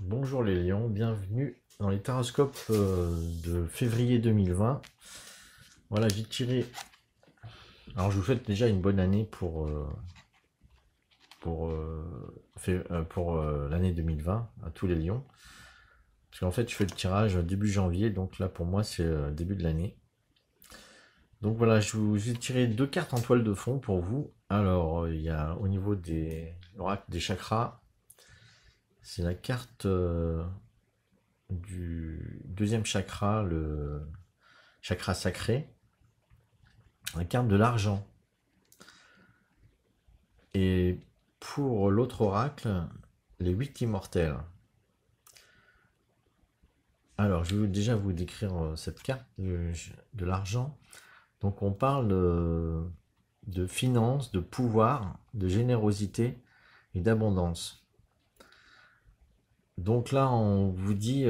Bonjour les lions, bienvenue dans les taroscopes de février 2020. Voilà, j'ai tiré. Alors je vous souhaite déjà une bonne année pour l'année 2020 à tous les lions. Parce qu'en fait je fais le tirage début janvier, donc là pour moi c'est le début de l'année. Donc voilà, je vous ai tiré deux cartes en toile de fond pour vous. Alors il y a au niveau des l'oracle des chakras, c'est la carte du deuxième chakra, le chakra sacré, la carte de l'argent. Et pour l'autre oracle, les 8 immortels. Alors, je vais déjà vous décrire cette carte de l'argent. Donc, on parle de finances, de pouvoir, de générosité et d'abondance. Donc là, on vous dit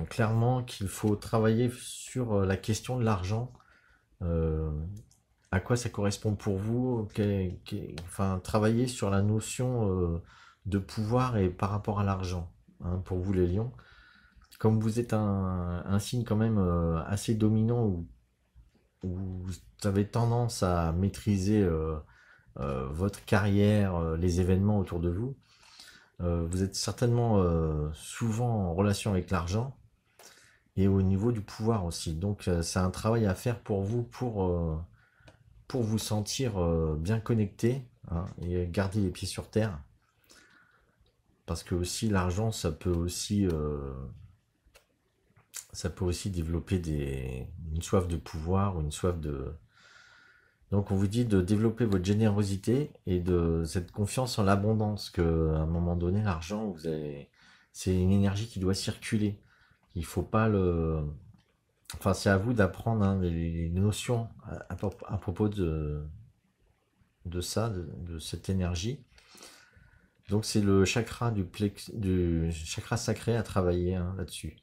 clairement qu'il faut travailler sur la question de l'argent. Euh, à quoi ça correspond pour vous, enfin, travailler sur la notion de pouvoir et par rapport à l'argent, hein, pour vous les lions. Comme vous êtes un signe quand même assez dominant où vous avez tendance à maîtriser votre carrière, les événements autour de vous, vous êtes certainement souvent en relation avec l'argent et au niveau du pouvoir aussi. Donc c'est un travail à faire pour vous pour vous sentir bien connecté, hein, et garder les pieds sur terre. Parce que aussi l'argent, ça peut aussi développer une soif de pouvoir ou une soif de... Donc on vous dit de développer votre générosité et de cette confiance en l'abondance, que à un moment donné, l'argent, c'est une énergie qui doit circuler. Il faut pas le... Enfin, c'est à vous d'apprendre, hein, les notions à propos de ça, de cette énergie. Donc c'est le chakra du chakra sacré à travailler, hein, là-dessus.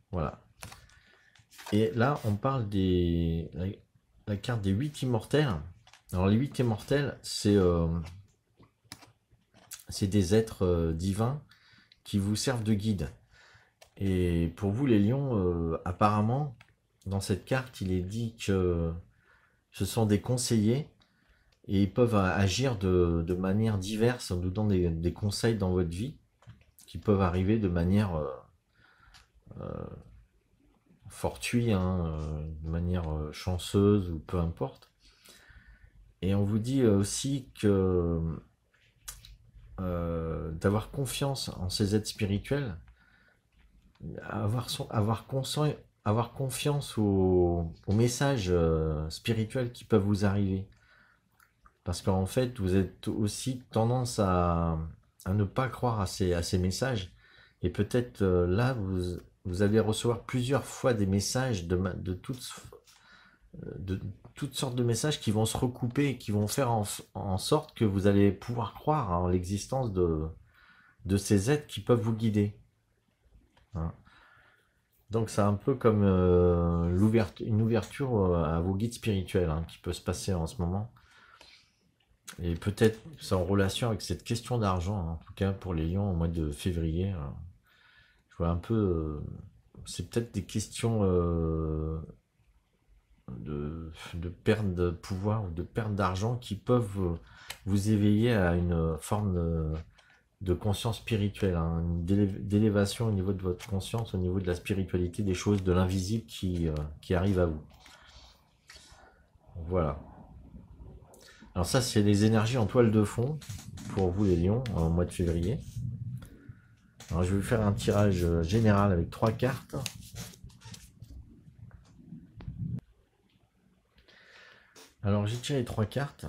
Voilà. Et là, on parle la carte des 8 immortels. Alors les 8 immortels, c'est des êtres divins qui vous servent de guide. Et pour vous les lions, apparemment, dans cette carte, il est dit que ce sont des conseillers et ils peuvent agir de manière diverse en vous donnant des conseils dans votre vie qui peuvent arriver de manière fortuite, hein, de manière chanceuse ou peu importe. Et on vous dit aussi que d'avoir confiance en ces aides spirituelles, avoir confiance aux messages spirituels qui peuvent vous arriver. Parce qu'en fait, vous êtes aussi tendance à ne pas croire à ces messages. Et peut-être là, vous allez recevoir plusieurs fois des messages de toutes sortes de messages qui vont se recouper et qui vont faire en sorte que vous allez pouvoir croire en l'existence de ces êtres qui peuvent vous guider, hein. Donc c'est un peu comme une ouverture à vos guides spirituels, hein, qui peut se passer en ce moment. Et peut-être c'est en relation avec cette question d'argent, hein, en tout cas pour les lions au mois de février. Je vois un peu, c'est peut-être des questions de perte de pouvoir ou de perte d'argent qui peuvent vous éveiller à une forme de conscience spirituelle, hein, d'élévation au niveau de votre conscience, au niveau de la spiritualité, des choses de l'invisible qui arrivent à vous. Voilà. Alors ça, c'est les énergies en toile de fond pour vous les lions au mois de février. Alors je vais vous faire un tirage général avec 3 cartes. Alors j'ai tiré 3 cartes.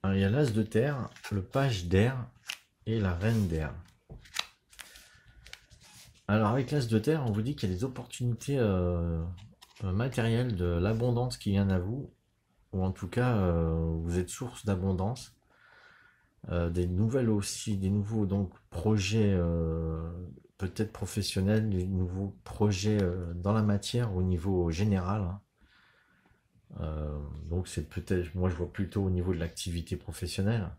Alors, il y a l'as de terre, le page d'air et la reine d'air. Alors avec l'as de terre, on vous dit qu'il y a des opportunités matérielles, de l'abondance qui vient à vous, ou en tout cas vous êtes source d'abondance. Des nouvelles aussi, des nouveaux donc projets peut-être professionnels, des nouveaux projets dans la matière au niveau général, hein. Donc c'est peut-être, moi je vois plutôt au niveau de l'activité professionnelle,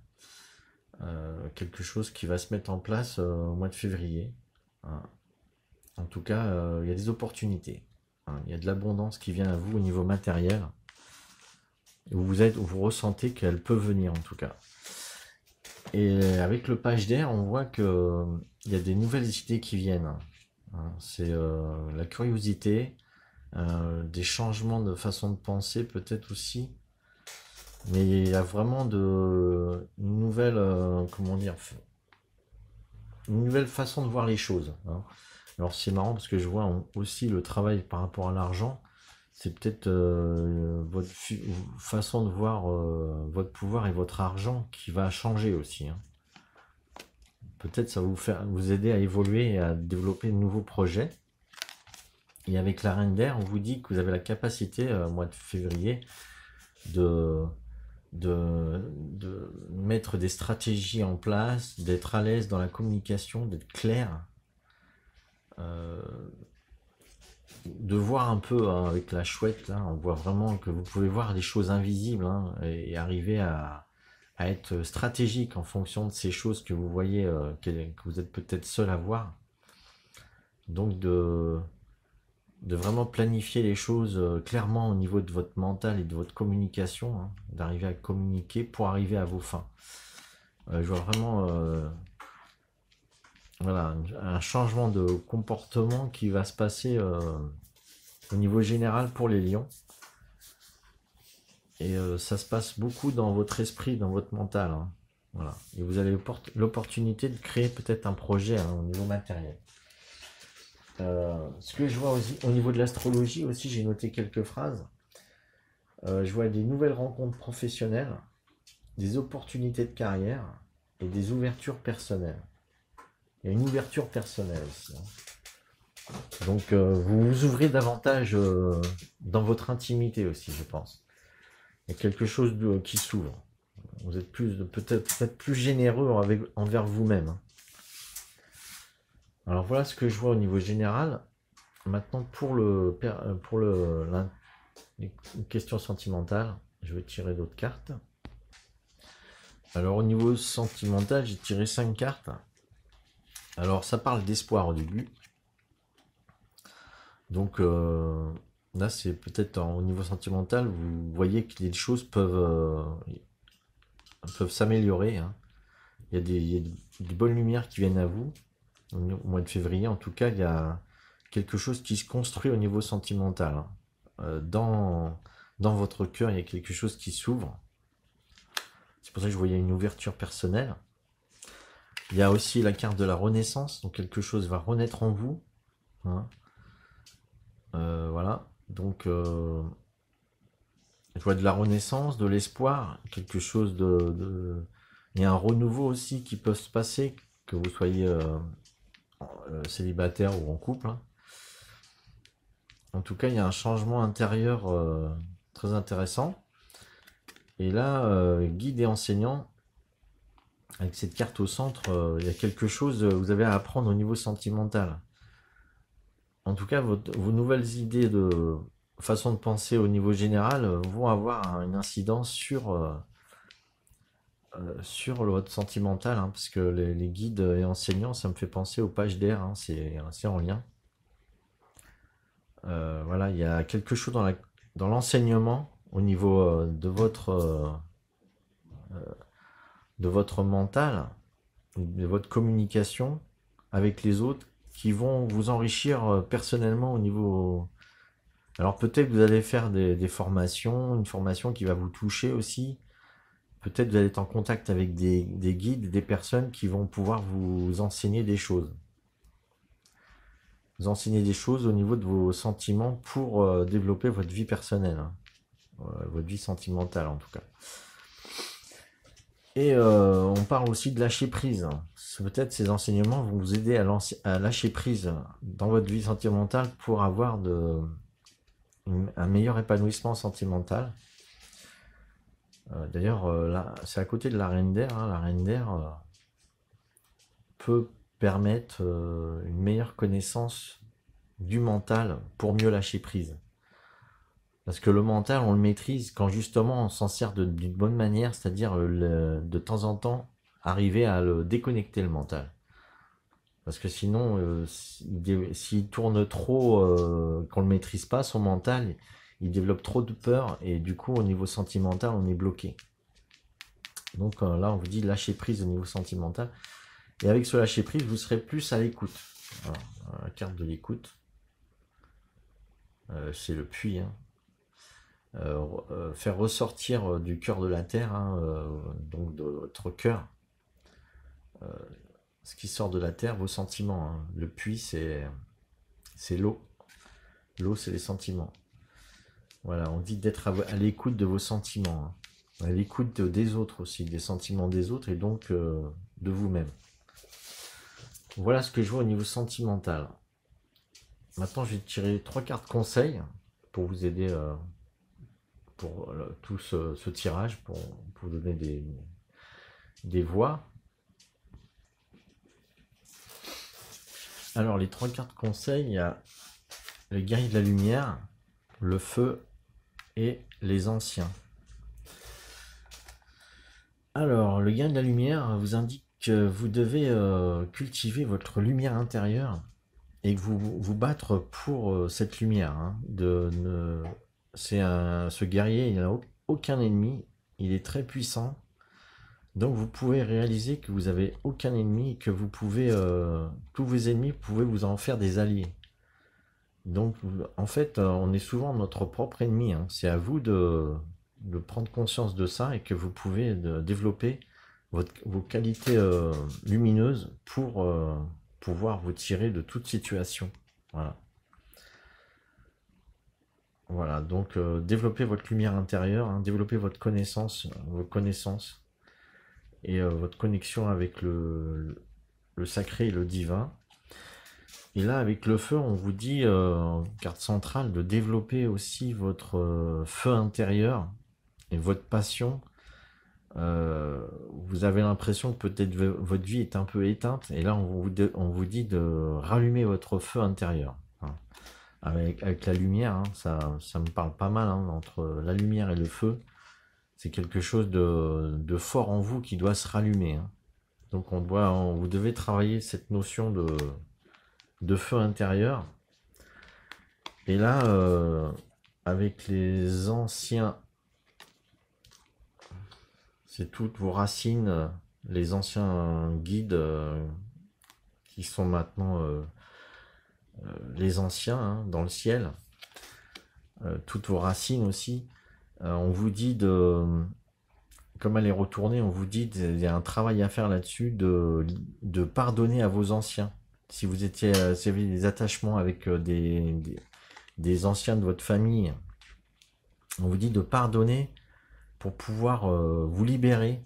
quelque chose qui va se mettre en place au mois de février. Hein. En tout cas, il y a des opportunités. Hein. Il y a de l'abondance qui vient à vous au niveau matériel. Vous ressentez qu'elle peut venir en tout cas. Et avec le page d'air, on voit que il y a des nouvelles idées qui viennent. Hein. C'est la curiosité, des changements de façon de penser peut-être aussi. Mais il y a vraiment une nouvelle, comment dire, une nouvelle façon de voir les choses. Hein. Alors c'est marrant parce que je vois aussi le travail par rapport à l'argent. C'est peut-être votre façon de voir votre pouvoir et votre argent qui va changer aussi. Hein. Peut-être ça va vous aider à évoluer et à développer de nouveaux projets. Et avec la Reine d'Air, on vous dit que vous avez la capacité, au mois de février, de mettre des stratégies en place, d'être à l'aise dans la communication, d'être clair, de voir un peu hein, avec la chouette, là, on voit vraiment que vous pouvez voir des choses invisibles hein, et arriver à être stratégique en fonction de ces choses que vous voyez, que vous êtes peut-être seul à voir. Donc de vraiment planifier les choses clairement au niveau de votre mental et de votre communication, hein, d'arriver à communiquer pour arriver à vos fins. Je vois vraiment voilà, un changement de comportement qui va se passer au niveau général pour les lions. Et ça se passe beaucoup dans votre esprit, dans votre mental. Hein. Voilà. Et vous avez l'opportunité de créer peut-être un projet hein, au niveau matériel. Ce que je vois aussi, au niveau de l'astrologie aussi, j'ai noté quelques phrases. Je vois des nouvelles rencontres professionnelles, des opportunités de carrière et des ouvertures personnelles. Il y a une ouverture personnelle aussi. Hein. Donc vous vous ouvrez davantage dans votre intimité aussi, je pense. Il y a quelque chose qui s'ouvre. Vous êtes peut-être plus généreux envers vous-même. Alors voilà ce que je vois au niveau général. Maintenant pour les questions sentimentales, je vais tirer d'autres cartes. Alors au niveau sentimental, j'ai tiré 5 cartes. Alors ça parle d'espoir au début. Donc là c'est peut-être au niveau sentimental, vous voyez que les choses peuvent s'améliorer. Hein. Il y a des bonnes lumières qui viennent à vous. Au mois de février, en tout cas, il y a quelque chose qui se construit au niveau sentimental. Hein. Dans votre cœur, il y a quelque chose qui s'ouvre. C'est pour ça que je voyais une ouverture personnelle. Il y a aussi la carte de la renaissance, donc quelque chose va renaître en vous. Hein. Voilà, donc je vois de la renaissance, de l'espoir, quelque chose il y a un renouveau aussi qui peut se passer, que vous soyez célibataire ou en couple. Hein. En tout cas, il y a un changement intérieur très intéressant. Et là, guide et enseignant, avec cette carte au centre, il y a quelque chose, vous avez à apprendre au niveau sentimental. En tout cas, vos nouvelles idées de façon de penser au niveau général vont avoir une incidence sur votre sentimental, hein, parce que les guides et enseignants, ça me fait penser aux pages d'air, hein, c'est en lien. Voilà, il y a quelque chose dans l'enseignement au niveau de votre mental, de votre communication avec les autres, qui vont vous enrichir personnellement au niveau... Alors peut-être que vous allez faire des formations, une formation qui va vous toucher aussi. Peut-être vous allez être en contact avec des guides, des personnes qui vont pouvoir vous enseigner des choses. Vous enseigner des choses au niveau de vos sentiments pour développer votre vie personnelle. Hein. Votre vie sentimentale en tout cas. Et on parle aussi de lâcher prise. Peut-être ces enseignements vont vous aider à lâcher prise dans votre vie sentimentale pour avoir un meilleur épanouissement sentimental. D'ailleurs, là, c'est à côté de la Reine d'Air. Hein. La Reine d'Air peut permettre une meilleure connaissance du mental pour mieux lâcher prise. Parce que le mental, on le maîtrise quand justement on s'en sert d'une bonne manière, c'est-à-dire de temps en temps, arriver à le déconnecter le mental. Parce que sinon, s'il tourne trop, qu'on ne le maîtrise pas, son mental, il développe trop de peur et du coup, au niveau sentimental, on est bloqué. Donc là, on vous dit lâcher prise au niveau sentimental. Et avec ce lâcher prise, vous serez plus à l'écoute. Voilà, la carte de l'écoute. C'est le puits. Hein. Faire ressortir du cœur de la terre, hein, donc de votre cœur, ce qui sort de la terre, vos sentiments. Hein. Le puits, c'est l'eau. L'eau, c'est les sentiments. Voilà, on dit d'être à l'écoute de vos sentiments. Hein. À l'écoute des autres aussi, des sentiments des autres et donc de vous-même. Voilà ce que je vois au niveau sentimental. Maintenant, je vais tirer 3 cartes conseils pour vous aider pour tout ce tirage, pour vous donner des voix. Alors, les 3 cartes conseils, il y a le guerrier de la lumière, le feu et les anciens. Alors, le guerrier de la lumière vous indique que vous devez cultiver votre lumière intérieure et que vous battre pour cette lumière. Hein, ce guerrier, il n'a aucun ennemi, il est très puissant. Donc vous pouvez réaliser que vous avez aucun ennemi et que vous pouvez, tous vos ennemis, vous pouvez vous en faire des alliés. Donc en fait, on est souvent notre propre ennemi. Hein. C'est à vous de prendre conscience de ça et que vous pouvez développer vos qualités lumineuses pour pouvoir vous tirer de toute situation. Voilà. Voilà, donc développez votre lumière intérieure, hein, développez votre connaissance, vos connaissances et votre connexion avec le sacré et le divin. Et là, avec le feu, on vous dit, carte centrale, de développer aussi votre feu intérieur et votre passion. Vous avez l'impression que peut-être votre vie est un peu éteinte, et là, on vous dit de rallumer votre feu intérieur. Hein. Avec la lumière, hein, ça me parle pas mal, hein, entre la lumière et le feu. C'est quelque chose de fort en vous qui doit se rallumer. Hein. Donc vous devez travailler cette notion de feu intérieur. Et là, avec les anciens, c'est toutes vos racines, les anciens guides qui sont maintenant les anciens hein, dans le ciel, toutes vos racines aussi. On vous dit comme elle est retournée, on vous dit qu'il y a un travail à faire là-dessus, de pardonner à vos anciens. Si vous avez des attachements avec des anciens de votre famille, on vous dit de pardonner pour pouvoir vous libérer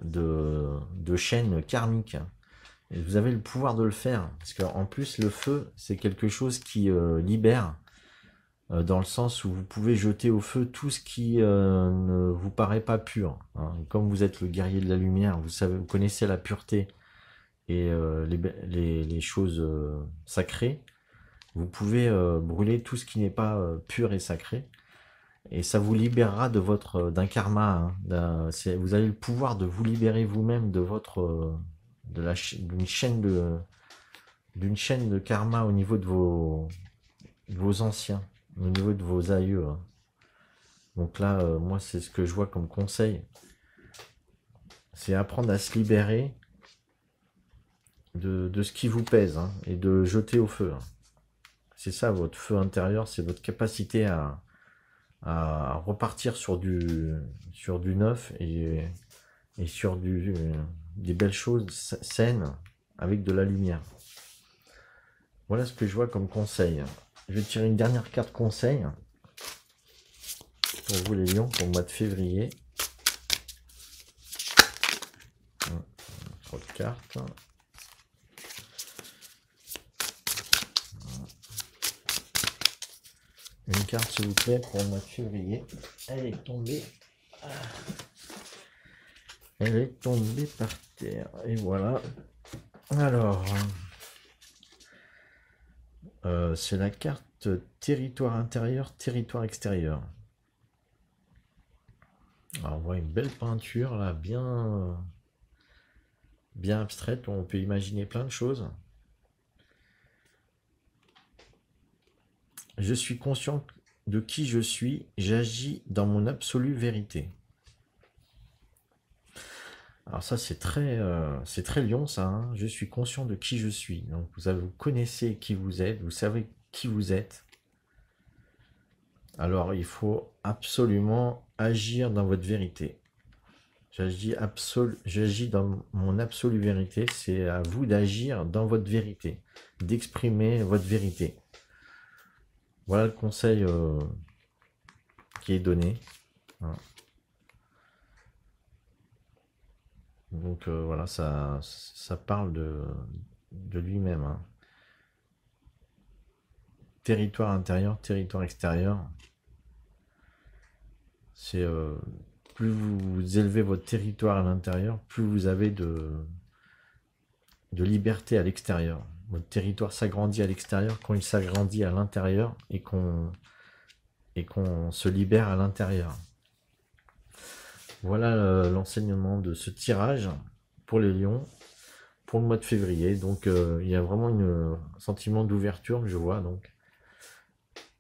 de chaînes karmiques. Et vous avez le pouvoir de le faire, parce qu'en plus le feu, c'est quelque chose qui libère, dans le sens où vous pouvez jeter au feu tout ce qui ne vous paraît pas pur. Hein. Comme vous êtes le guerrier de la lumière, vous connaissez la pureté et les choses sacrées, vous pouvez brûler tout ce qui n'est pas pur et sacré, et ça vous libérera d'un karma. Hein, vous avez le pouvoir de vous libérer vous-même de d'une chaîne de karma au niveau de vos anciens, au niveau de vos aïeux. Hein. Donc là, moi, c'est ce que je vois comme conseil. C'est apprendre à se libérer de ce qui vous pèse hein, et de jeter au feu. Hein. C'est ça, votre feu intérieur, c'est votre capacité à repartir sur du neuf et sur des belles choses saines avec de la lumière. Voilà ce que je vois comme conseil. Je vais tirer une dernière carte conseil pour vous les lions pour le mois de février. Trop de cartes. Une carte s'il vous plaît pour le mois de février. Elle est tombée. Elle est tombée par terre. Et voilà. Alors, c'est la carte territoire intérieur, territoire extérieur. Alors, on voit une belle peinture là, bien bien abstraite où on peut imaginer plein de choses. Je suis conscient de qui je suis, j'agis dans mon absolue vérité. Alors ça c'est très lion ça, hein. Je suis conscient de qui je suis. Donc vous connaissez qui vous êtes, vous savez qui vous êtes. Alors il faut absolument agir dans votre vérité. J'agis dans mon absolue vérité, c'est à vous d'agir dans votre vérité, d'exprimer votre vérité. Voilà le conseil qui est donné. Voilà. Donc voilà, ça parle de lui-même. Hein. Territoire intérieur, territoire extérieur. C'est plus vous élevez votre territoire à l'intérieur, plus vous avez de liberté à l'extérieur. Votre territoire s'agrandit à l'extérieur quand il s'agrandit à l'intérieur et qu'on se libère à l'intérieur. Voilà l'enseignement de ce tirage pour les lions pour le mois de février. Donc il y a vraiment un sentiment d'ouverture que je vois, donc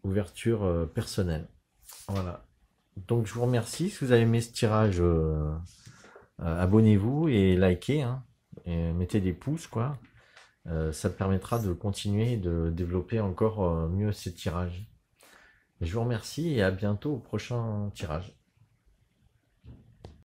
ouverture personnelle. Voilà. Donc je vous remercie. Si vous avez aimé ce tirage, abonnez-vous et likez, hein, et mettez des pouces, quoi. Ça permettra de continuer de développer encore mieux ces tirages. Je vous remercie et à bientôt au prochain tirage.